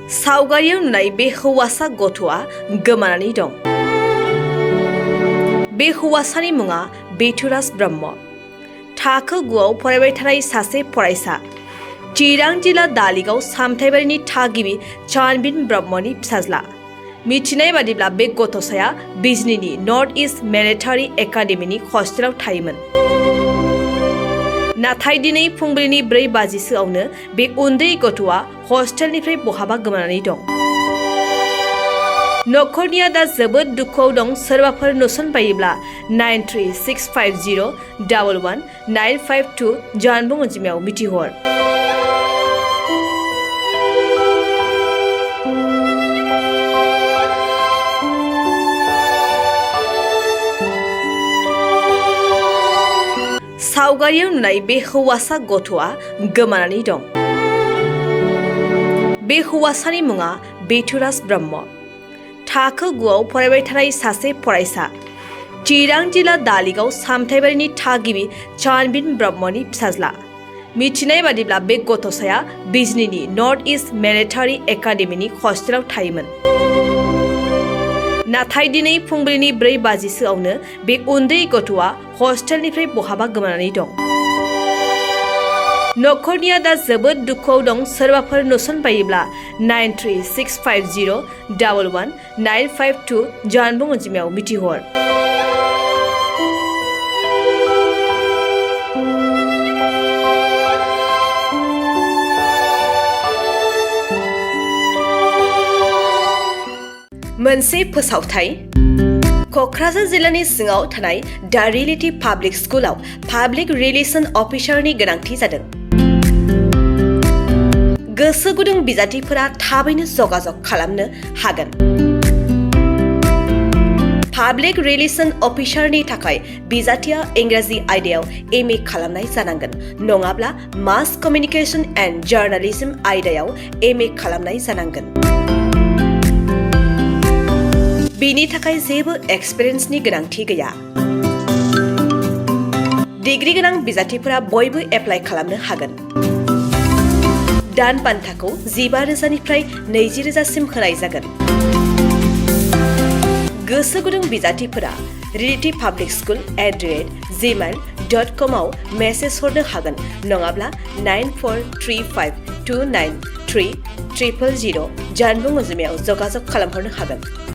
सावगारियाव नुनाय बे हौवासा गथ'आ गोमानानै दं। बे हौवासानि मुङा बेथुराज ब्रह्म। थाखो 9आव फरायबाय थानाय सासे फरायसा। चिरां जिल्ला दालिगाव सामथाइबारिनि थागिबि चानबिन ब्रह्मनि फिसाज्ला। मिथिनाय बादिब्ला बे गथ'साया बिजनीनि नर्थ इस्ट मिलिटारि एकाडेमिनि हस्टेलाव थायोमोन। नाथाय दिनै फुंबिलिनि 4 बाजिसोआवनो बे उन्दै गथ'आ हस्टेलनिफ्राय बहाबा गोमानानै दं। नखरनिया दा जोबोद दुखुआव दं। सोरबाफोर नुसनबायोब्ला 9365011952 जानबुं अनजिमायाव मिथिहर। सावगारियाव नुनाय बे हौवासा गथ'आ गोमानानै दं। बे हौवासानि मुङा बेथुराज ब्रह्म। थाखो 9आव फरायबाय थानाय सासे फरायसा। चिरां जिल्ला दालिगाव सामथाइबारिनि थागिबि चानबिन ब्रह्मनि फिसाज्ला। मिथिनाय बादिब्ला बे गथ'साया बिजनीनि नर्थ इस्ट मिलिटारि एकाडेमिनि हस्टेलाव थायोमोन। नाथाय दिनै फुंबिलिनि 4 बाजिसोआवनो बे उन्दै गथ'आ हस्टेलनिफ्राय बहाबा गोमानानै दं। नखरनिया दा जोबोद दुखुआव दं। सोरबाफोर नुसनबायोब्ला 9365011952 जानबुं अनजिमायाव मिथिहर। मोनसे फोसावथाय। क'क्राझार जिल्लानि सिङाव थानाय दा रियेलिटी पाब्लिक स्कुलाव पाब्लिक रिलेशन अफिसारनि गोनांथि जादों। गोसो गुदुं बिजाथिफोरा थाबैनो जगाजग खालामनो हागोन। पाब्लिक रिलेशन अफिसारनि थाखाय बिजाथिया इंराजि आयदायाव MA खालामनाय जानांगोन, नङाब्ला मास कमिउनिकेशन एन्ड जार्नालिज्म आयदायाव MA खालामनाय जानांगोन। बेनि थाखाय जेबो एक्सपिरियेन्सनि गोनांथि गैया। डिग्री गोनां बिजाथिफोरा बयबो एप्लाइ खालामनो हागोन। दान बान्थाखौ 15,000 निफ्राय 20,000 होनाय जागोन। गोसो गुदुं बिजाथिफोरा रियेलिटी पाब्लिक स्कुल @gmail.com आव मेसेज हरनो हागोन, नङाब्ला 9435293000 जानबुं अनजिमायाव जगाजग खालामहरनो हागोन।